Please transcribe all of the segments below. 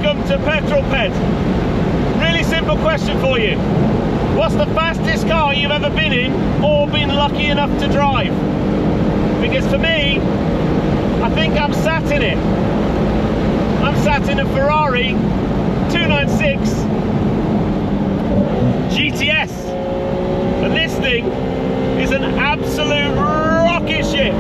Welcome to Petrol Ped. Really simple question for you. What's the fastest car you've ever been in or been lucky enough to drive? Because for me, I think I'm sat in it. I'm sat in a Ferrari 296 GTS. And this thing is an absolute rocket ship.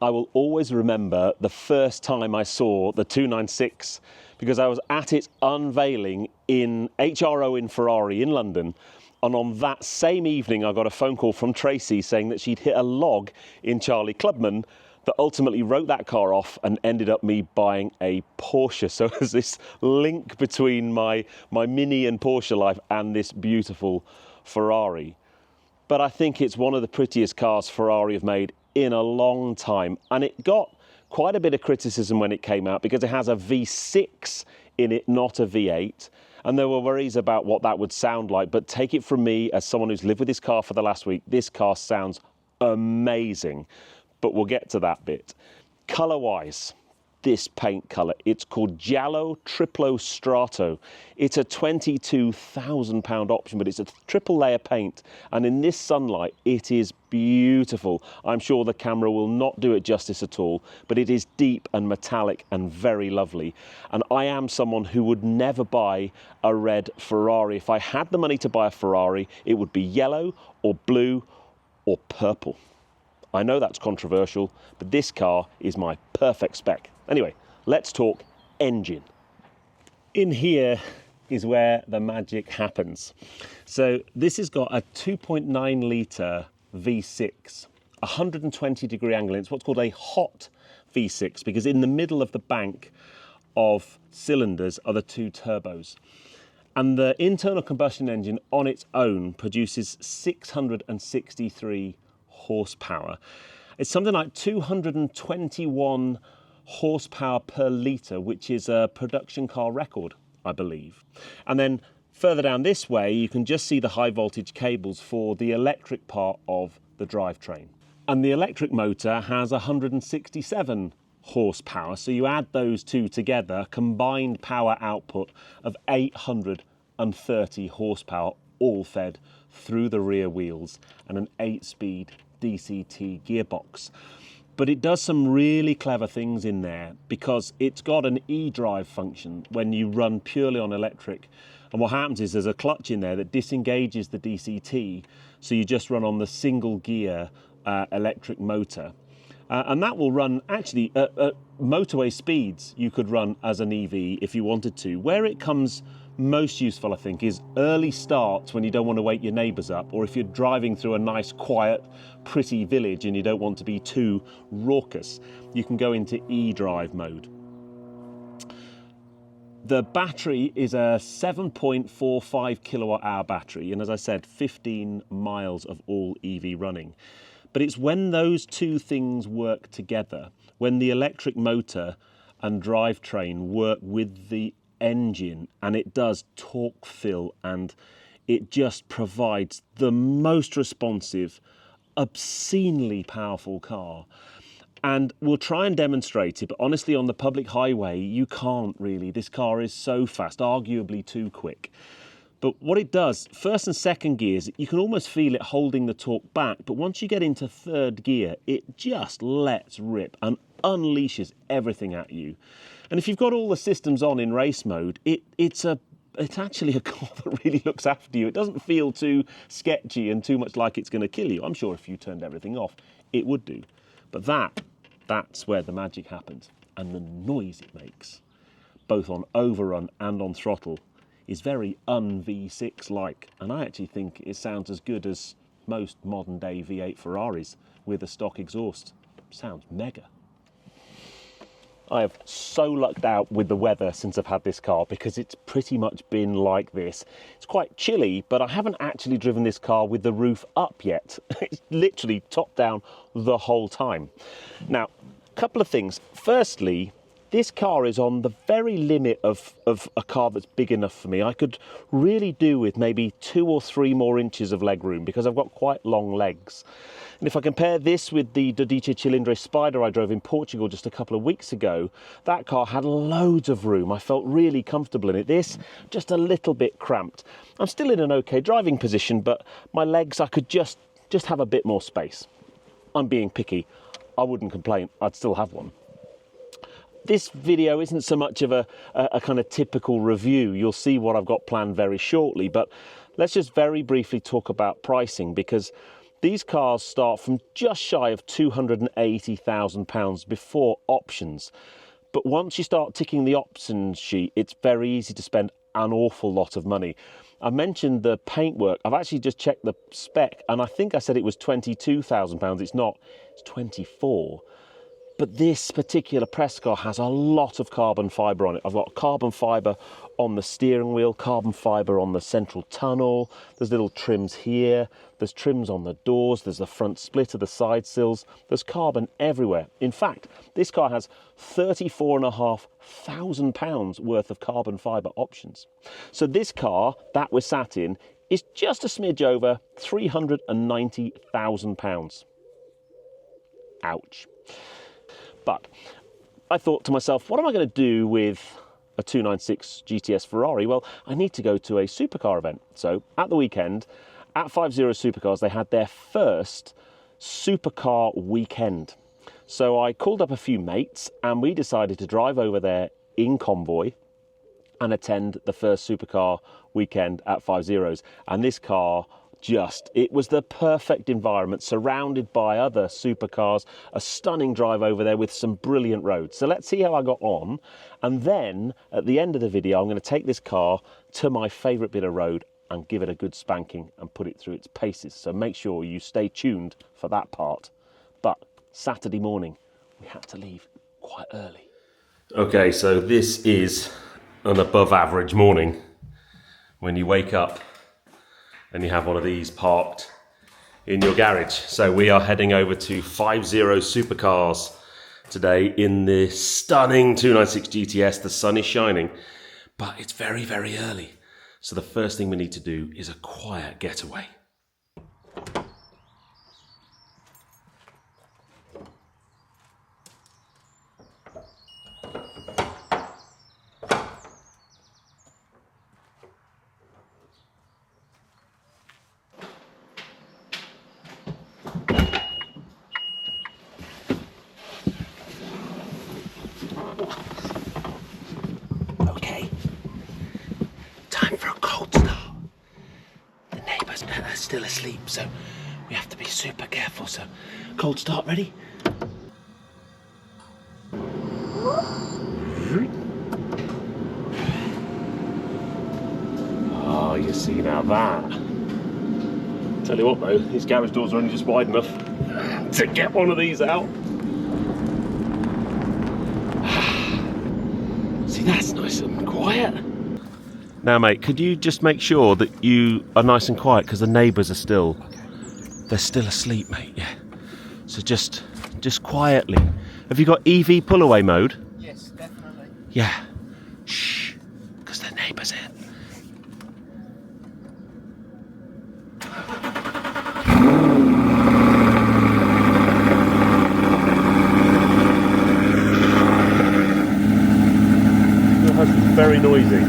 I will always remember the first time I saw the 296 because I was at its unveiling in HRO in Ferrari in London, and on that same evening I got a phone call from Tracy saying that she'd hit a log in Charlie Clubman that ultimately wrote that car off and ended up me buying a Porsche. So there's this link between my Mini and Porsche life and this beautiful Ferrari. But I think it's one of the prettiest cars Ferrari have made in a long time, and it got quite a bit of criticism when it came out because it has a V6 in it, not a V8, and there were worries about what that would sound like. But take it from me, as someone who's lived with this car for the last week, this car sounds amazing, but we'll get to that bit. Colour wise, this paint colour, it's called Giallo Triplo Strato. It's a £22,000 option, but it's a triple layer paint, and in this sunlight it is beautiful. I'm sure the camera will not do it justice at all, but it is deep and metallic and very lovely. And I am someone who would never buy a red Ferrari. If I had the money to buy a Ferrari, it would be yellow or blue or purple. I know that's controversial, but this car is my perfect spec. Anyway, let's talk engine. In here is where the magic happens. So this has got a 2.9 litre V6, 120-degree angle. It's what's called a hot V6 because in the middle of the bank of cylinders are the two turbos. And the internal combustion engine on its own produces 663 horsepower. It's something like 221 horsepower per litre, which is a production car record, I believe. And then further down this way, you can just see the high voltage cables for the electric part of the drivetrain. And the electric motor has 167 horsepower. So you add those two together, combined power output of 830 horsepower, all fed through the rear wheels, and an 8-speed DCT gearbox. But it does some really clever things in there because it's got an e-drive function when you run purely on electric. And what happens is there's a clutch in there that disengages the DCT, so you just run on the single gear electric motor. And that will run actually at motorway speeds. You could run as an EV if you wanted to. Where it comes most useful, I think, is early starts when you don't want to wake your neighbours up, or if you're driving through a nice, quiet, pretty village and you don't want to be too raucous, you can go into e-drive mode. The battery is a 7.45 kilowatt hour battery, and as I said, 15 miles of all EV running. But it's when those two things work together, when the electric motor and drivetrain work with the engine, and it does torque fill, and it just provides the most responsive, obscenely powerful car. And we'll try and demonstrate it, but honestly on the public highway you can't really. This car is so fast, arguably too quick. But what it does, first and second gears, you can almost feel it holding the torque back, but once you get into third gear, it just lets rip and unleashes everything at you. And if you've got all the systems on in race mode, it's actually a car that really looks after you. It doesn't feel too sketchy and too much like it's going to kill you. I'm sure if you turned everything off, it would do. But that's where the magic happens. And the noise it makes, both on overrun and on throttle, is very un-V6-like. And I actually think it sounds as good as most modern-day V8 Ferraris with a stock exhaust. Sounds mega. I have so lucked out with the weather since I've had this car because it's pretty much been like this. It's quite chilly, but I haven't actually driven this car with the roof up yet. It's literally top down the whole time. Now, a couple of things. Firstly, This car is on the very limit of a car that's big enough for me. I could really do with maybe 2 or 3 more inches of legroom because I've got quite long legs. And if I compare this with the Dodice Cilindro Spider I drove in Portugal just a couple of weeks ago, that car had loads of room. I felt really comfortable in it. This, just a little bit cramped. I'm still in an okay driving position, but my legs, I could just have a bit more space. I'm being picky. I wouldn't complain. I'd still have one. This video isn't so much of a kind of typical review. You'll see what I've got planned very shortly, but let's just very briefly talk about pricing, because these cars start from just shy of £280,000 before options. But once you start ticking the options sheet, it's very easy to spend an awful lot of money. I mentioned the paintwork. I've actually just checked the spec, and I think I said it was £22,000. It's not, it's 24. But this particular press car has a lot of carbon fibre on it. I've got carbon fibre on the steering wheel, carbon fibre on the central tunnel. There's little trims here. There's trims on the doors. There's the front splitter, the side sills. There's carbon everywhere. In fact, this car has £34,500 worth of carbon fibre options. So this car that we're sat in is just a smidge over £390,000. Ouch. But I thought to myself, what am I going to do with a 296 GTS Ferrari? Well, I need to go to a supercar event. So at the weekend, at 5 Zeros Supercars, they had their first Supercar Weekend. So I called up a few mates and we decided to drive over there in Convoy and attend the first Supercar Weekend at 5 Zeros. And this car, it was the perfect environment, surrounded by other supercars, a stunning drive over there with some brilliant roads. So let's see how I got on, and then at the end of the video I'm going to take this car to my favourite bit of road and give it a good spanking and put it through its paces. So make sure you stay tuned for that part. But Saturday morning we had to leave quite early. Okay, so this is an above average morning when you wake up and you have one of these parked in your garage. So we are heading over to 5 Zeros Supercars today in the stunning 296 GTS. The sun is shining, but it's very, very early. So the first thing we need to do is a quiet getaway. Still asleep, so we have to be super careful. So cold start, ready? Oh, you see now that. Tell you what though, these garage doors are only just wide enough to get one of these out. See, that's nice and quiet. Now mate, could you just make sure that you are nice and quiet, because the neighbours are they're still asleep, mate, yeah. So just quietly. Have you got EV pull away mode? Yes, definitely. Yeah. Shh, because the neighbours here. Your husband's very noisy.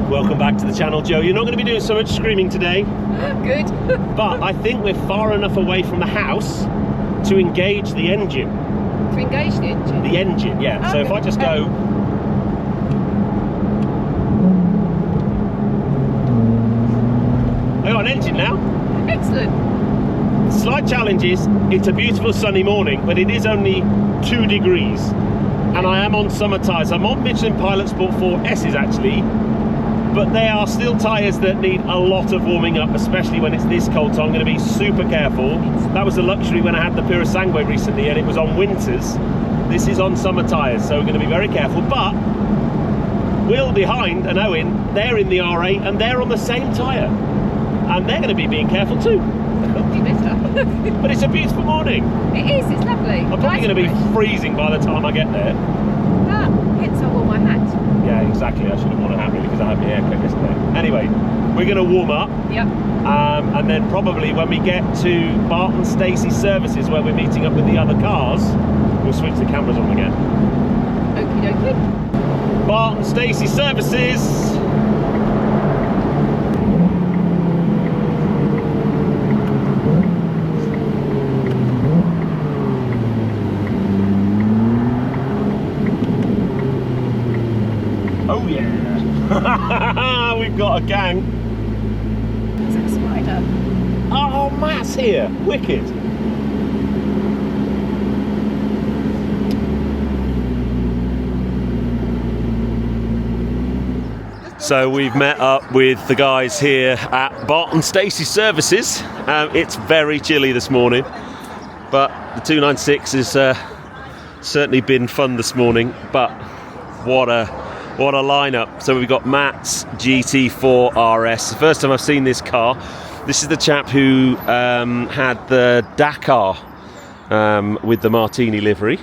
Welcome back to the channel, Joe. You're not going to be doing so much screaming today. Good. But I think we're far enough away from the house to engage the engine. To engage the engine? The engine, yeah. Okay. So if I just go... I got an engine now. Excellent. Slight challenge is, it's a beautiful sunny morning, but it is only 2 degrees. And I am on summer tyres. I'm on Michelin Pilot Sport 4 S's actually. But they are still tyres that need a lot of warming up, especially when it's this cold, so I'm going to be super careful. That was a luxury when I had the Pura Sangue recently and it was on winters. This is on summer tyres, so we're going to be very careful. But Will behind and Owen, they're in the R8 and they're on the same tyre. And they're going to be being careful too. Could be better. But it's a beautiful morning. It is, it's lovely. I'm probably going to be freezing by the time I get there. But hence I wore my hat. Yeah, exactly. I should have worn a hat really because I had my hair cut yesterday. Anyway, we're going to warm up. Yep. And then probably when we get to Barton Stacey Services, where we're meeting up with the other cars, we'll switch the cameras on again. Okie dokie. Barton Stacey Services. Oh yeah, we've got a gang. Is that a spider? Oh, Matt's here. Wicked. So we've met up with the guys here at Barton Stacey Services. It's very chilly this morning, but the 296 has certainly been fun this morning. But what a lineup. So we've got Matt's GT4 RS. The first time I've seen this car. This is the chap who had the Dakar with the Martini livery.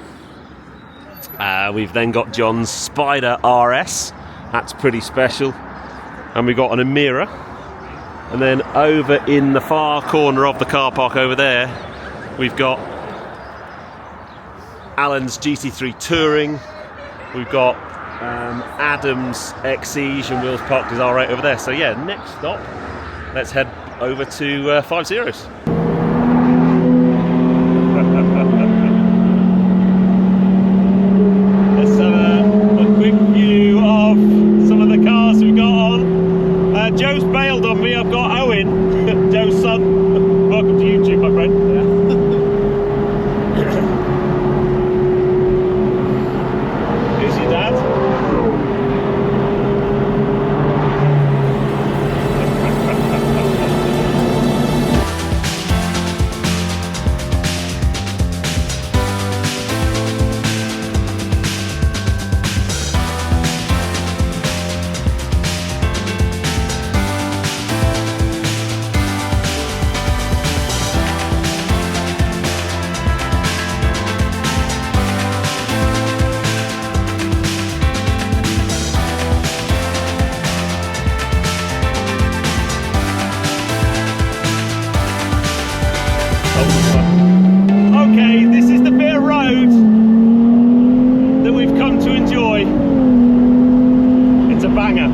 We've then got John's Spider RS. That's pretty special. And we've got an Amira. And then over in the far corner of the car park over there, we've got Alan's GT3 Touring. We've got Adam's Exige and Will's parked his R8 over there. So yeah, next stop, let's head over to Five Zeros. Let's have a quick view of some of the cars we've got on. Joe's bailed on me. I've got Owen, Joe's son. Welcome to YouTube, my friend. Who's your dad? Okay, this is the bit of road that we've come to enjoy. It's a banger.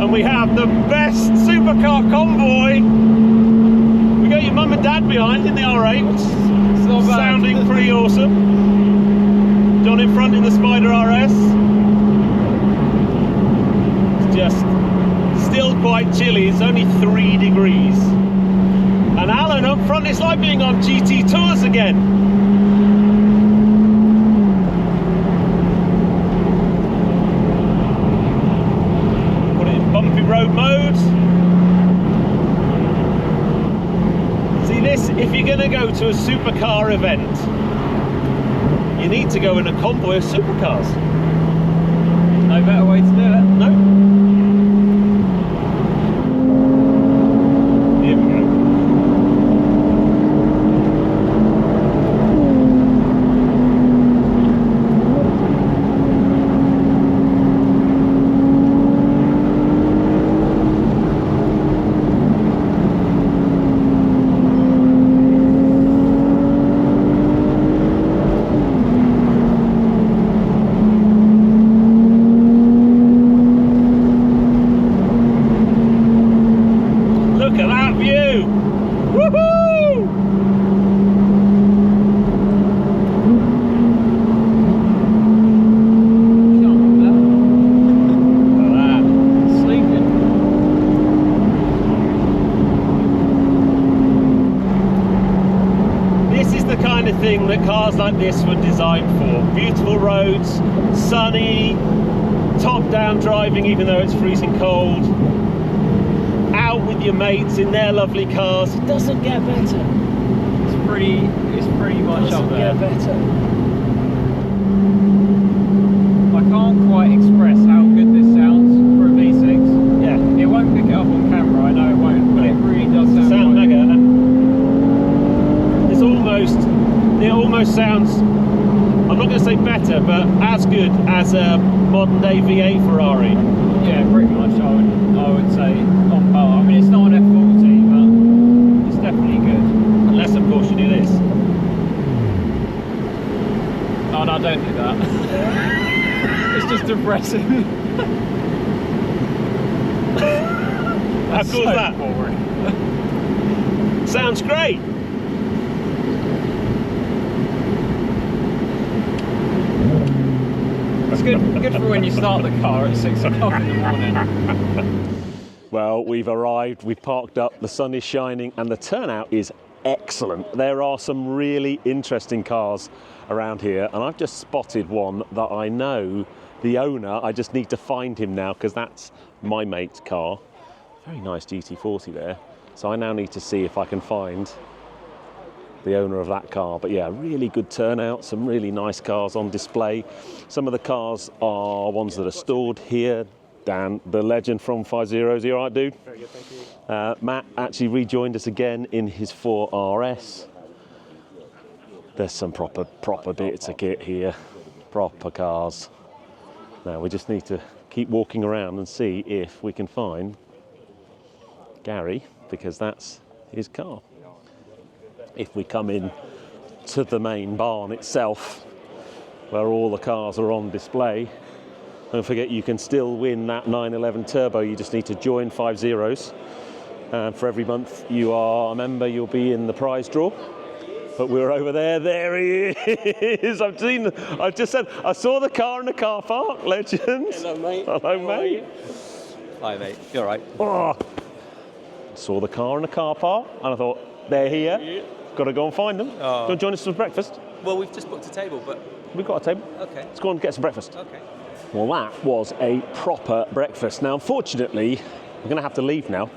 And we have the best supercar convoy. We got your mum and dad behind in the R8, which is sounding pretty awesome. John in front in the Spider RS. It's just still quite chilly, it's only 3 degrees. And Alan up front, it's like being on GT Tours again. Put it in bumpy road mode. See this, if you're going to go to a supercar event, you need to go in a convoy of supercars. No better way to do it. No. Here we go. Look at that view! Woohoo! Look at that. Sleeping. This is the kind of thing that cars like this were designed for. Beautiful roads, sunny, top-down driving even though it's freezing cold. Out with your mates in their lovely cars. It doesn't get better. It's pretty much up Doesn't there. get better. I can't quite express how good this sounds for a V6. Yeah. It won't pick it up on camera, I know it won't, but it really does sound Sound quite mega. And almost sounds, I'm not going to say better, but as good as a modern day V8 Ferrari. Yeah, pretty much. I would say on par. I mean, it's not an F40, but it's definitely good. Unless, of course, you do this. Oh no, don't do that. It's just depressing. How cool is that? Boring. Sounds great. It's good for when you start the car at 6 o'clock in the morning. Well, we've arrived, we've parked up, the sun is shining, and the turnout is excellent. There are some really interesting cars around here, and I've just spotted one that I know the owner. I just need to find him now because that's my mate's car. Very nice GT40 there. So I now need to see if I can find the owner of that car. But yeah, really good turnout, some really nice cars on display. Some of the cars are ones that are stored here. Dan, the legend from 5 Zeros, you all right, dude? Very good, thank you. Matt actually rejoined us again in his 4RS. There's some proper bits of kit here, proper cars. Now we just need to keep walking around and see if we can find Gary, because that's his car. If we come in to the main barn itself, where all the cars are on display, don't forget you can still win that 911 Turbo. You just need to join 5 Zeros. And for every month you are a member, you'll be in the prize draw. But we're over there. There he is. I just said, I saw the car in the car park. Legends. Hello, mate. Hello, mate. Hi, mate. You all right? Oh. Saw the car in the car park, and I thought, they're here. Got to go and find them. Do you want to join us for breakfast? Well, we've just booked a table, but... We've got a table. Okay. Let's go and get some breakfast. Okay. Well, that was a proper breakfast. Now, unfortunately, I'm going to have to leave now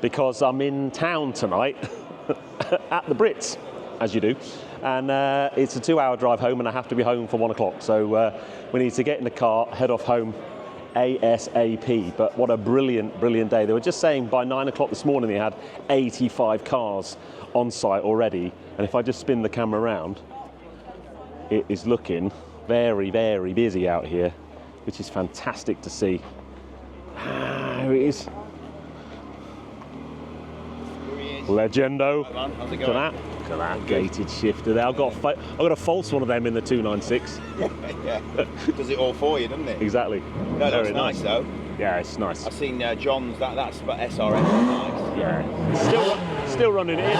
because I'm in town tonight at the Brits, as you do. And it's a 2-hour drive home, and I have to be home for 1 o'clock. So we need to get in the car, head off home ASAP. But what a brilliant, brilliant day. They were just saying by 9 o'clock this morning they had 85 cars on site already. And if I just spin the camera around, it is looking very, very busy out here, which is fantastic to see. Here it is. Legendo. How's it Look at that. Look at that gated shifter there. I've got a false one of them in the 296. Yeah, does it all for you, doesn't it? Exactly. No, that's Very nice though. Yeah, it's nice. I've seen John's, that's for SRS, nice. Yeah. Still running it in.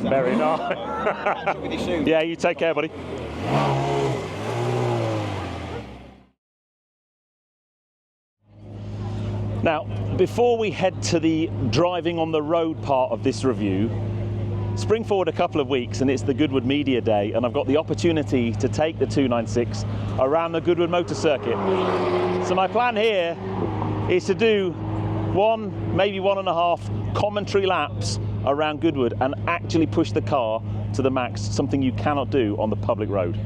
Very nice. With you soon. Yeah, you take care, buddy. Now, before we head to the driving on the road part of this review, spring forward a couple of weeks and it's the Goodwood Media Day, and I've got the opportunity to take the 296 around the Goodwood Motor Circuit. So my plan here is to do 1, maybe 1.5 commentary laps around Goodwood and actually push the car to the max, something you cannot do on the public road.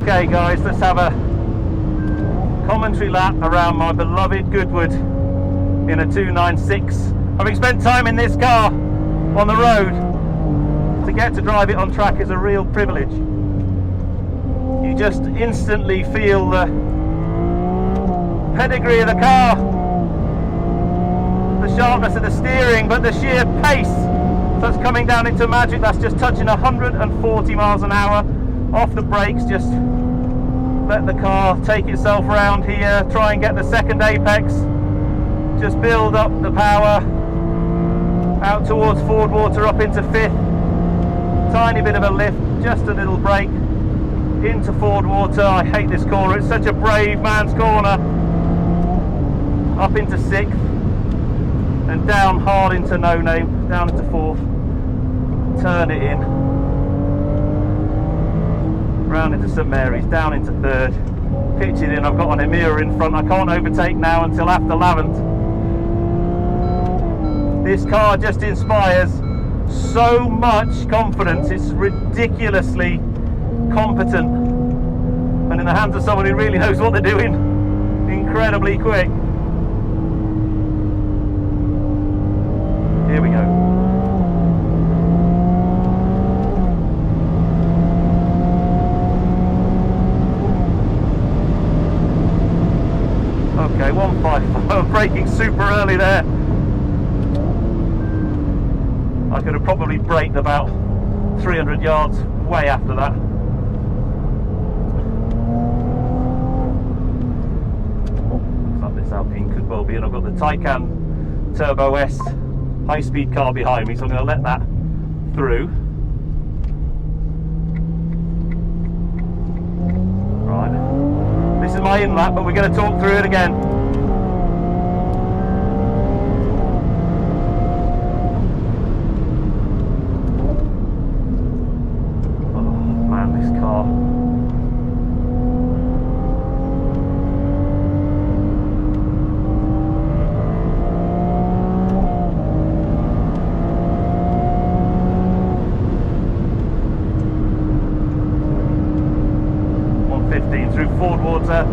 Okay guys, let's have a commentary lap around my beloved Goodwood in a 296. Having spent time in this car on the road, to get to drive it on track is a real privilege. You just instantly feel the pedigree of the car, the sharpness of the steering, but the sheer pace that's coming down into magic. That's just touching 140 miles an hour off the brakes. Just let the car take itself around here, try and get the second apex, just build up the power out towards Ford Water, up into 5th, tiny bit of a lift, just a little brake into Ford Water. I hate this corner, it's such a brave man's corner. Up into 6th and down hard into No Name, down into 4th, turn it in, round into St Mary's, down into 3rd, pitch it in. I've got a mirror in front, I can't overtake now until after Lavant. This car just inspires so much confidence, it's ridiculously competent, and in the hands of someone who really knows what they're doing, incredibly quick. Here we go. was braking super early there. I could have probably braked about 300 yards way after that. Looks like this Alpine could well be, and I've got the Taycan Turbo S high-speed car behind me, so I'm going to let that through. Right, this is my in-lap, but we're going to talk through it again. Oh man, this car. Through Ford water.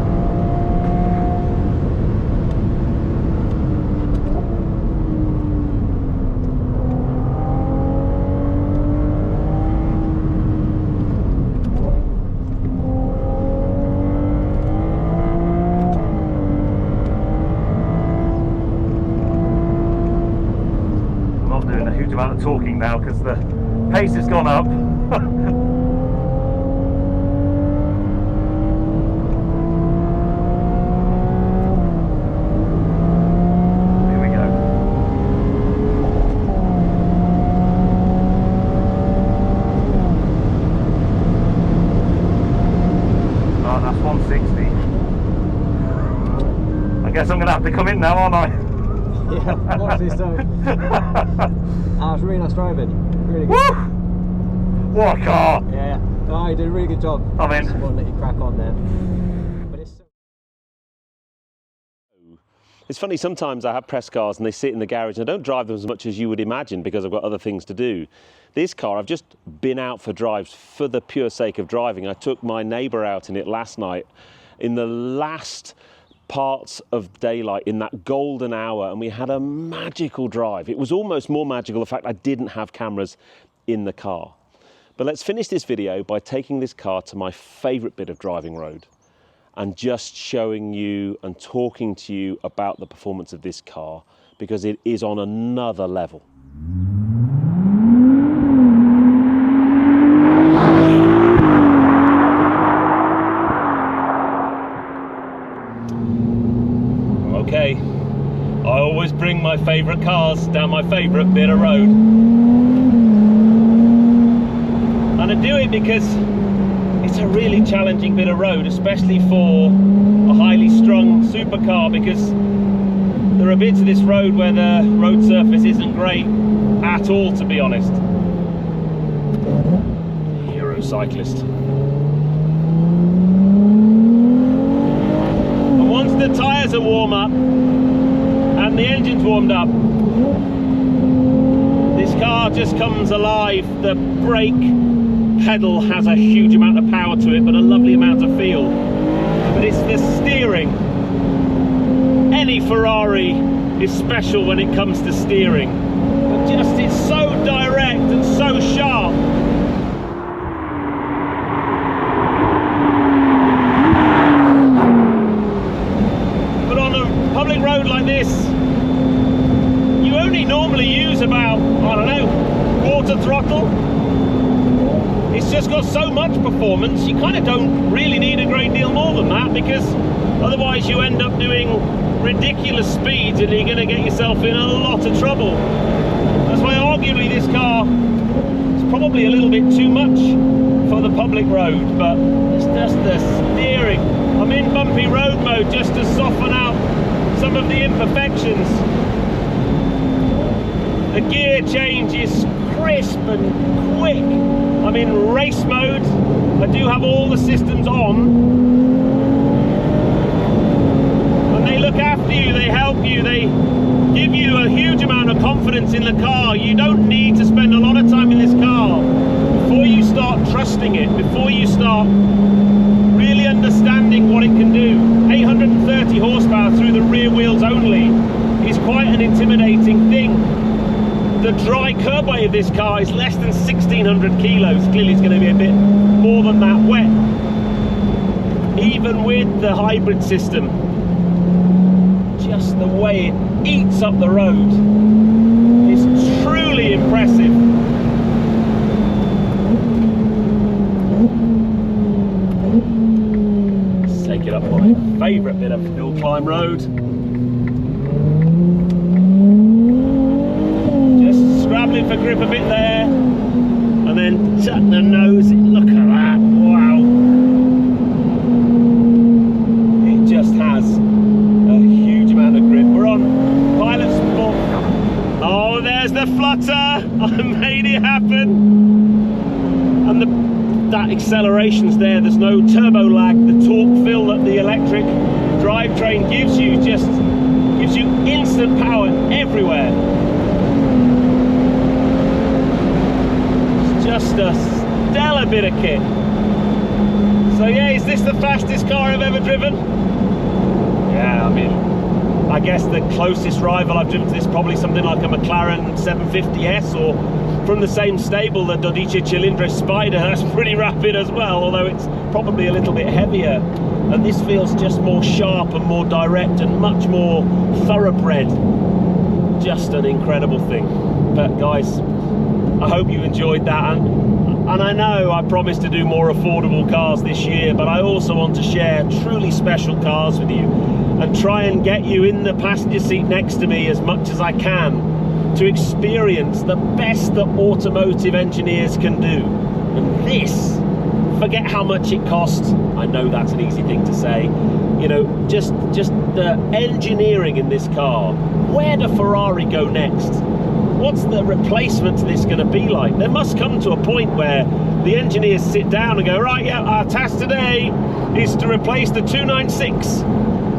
I'm not doing a huge amount of talking now because the pace has gone up. I guess I'm going to have to come in now, aren't I? Yeah, watch this though. I was really nice driving. Really good. Woo! What a car! Yeah, no, you did a really good job. I'm in. I won't let you crack on there. But it's It's funny, sometimes I have press cars and they sit in the garage and I don't drive them as much as you would imagine because I've got other things to do. This car, I've just been out for drives for the pure sake of driving. I took my neighbour out in it last night in the last parts of daylight, in that golden hour, and we had a magical drive. It was almost more magical the fact I didn't have cameras in the car. But let's finish this video by taking this car to my favourite bit of driving road and just showing you and talking to you about the performance of this car, because it is on another level. Okay, I always bring my favourite cars down my favourite bit of road. And I do it because it's a really challenging bit of road, especially for a highly strung supercar, because there are bits of this road where the road surface isn't great at all, to be honest. Hero cyclist. Once the tyres are warm up and the engine's warmed up, this car just comes alive. The brake pedal has a huge amount of power to it, but a lovely amount of feel. But it's the steering. Any Ferrari is special when it comes to steering. But just, it's so direct and so sharp. Public road like this, you only normally use about, I don't know, quarter throttle. It's just got so much performance, you kind of don't really need a great deal more than that, because otherwise you end up doing ridiculous speeds and you're going to get yourself in a lot of trouble. That's why arguably this car is probably a little bit too much for the public road, but it's just the steering. I'm in bumpy road mode just to soften out some of the imperfections. The gear change is crisp and quick. I'm in race mode. I do have all the systems on. And they look after you, they help you, they give you a huge amount of confidence in the car. You don't need to spend a lot of time in this car before you start trusting it, before you start really understanding what it can do. 830 horsepower through the rear wheels only is quite an intimidating thing. The dry curb weight of this car is less than 1,600 kilos. Clearly it's going to be a bit more than that wet. Even with the hybrid system, just the way it eats up the road is truly impressive. Let's take it up my favourite bit of hill climb road. Just scrabbling for grip a bit there, and then tuck the nose. Look at that! Wow! It just has a huge amount of grip. We're on pilot sport. Oh, there's the flutter! I made it happen! And that acceleration's there. There's no turbo lag. The torque fill that the electric drivetrain gives you just gives you instant power everywhere. It's just a stellar bit of kit. So yeah, is this the fastest car I've ever driven? Yeah, I mean, I guess the closest rival I've driven to this is probably something like a McLaren 750S, or from the same stable, the 12 Cilindro Spider. That's pretty rapid as well, although it's probably a little bit heavier. And this feels just more sharp and more direct and much more thoroughbred. Just an incredible thing. But guys, I hope you enjoyed that. And I know I promised to do more affordable cars this year, but I also want to share truly special cars with you and try and get you in the passenger seat next to me as much as I can to experience the best that automotive engineers can do. And this, forget how much it costs. I know that's an easy thing to say. You know, just the engineering in this car. Where do Ferrari go next? What's the replacement to this going to be like? There must come to a point where the engineers sit down and go, right, yeah, our task today is to replace the 296.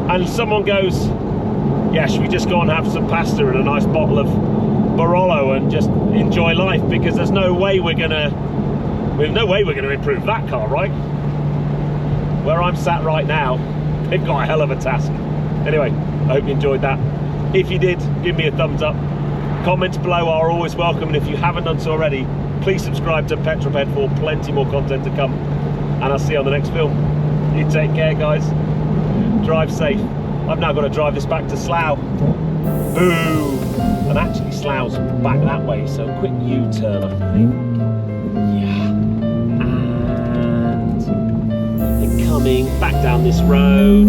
And someone goes, yeah, should we just go and have some pasta and a nice bottle of Barolo and just enjoy life? Because there's no way we're gonna improve that car, right? Where I'm sat right now, they've got a hell of a task. Anyway, I hope you enjoyed that. If you did, give me a thumbs up. Comments below are always welcome, and if you haven't done so already, please subscribe to Petrol Ped for plenty more content to come. And I'll see you on the next film. You take care, guys. Drive safe. I've now got to drive this back to Slough. Boo! And actually Slough's back that way, so a quick U-turn, I think. Yeah. And coming back down this road.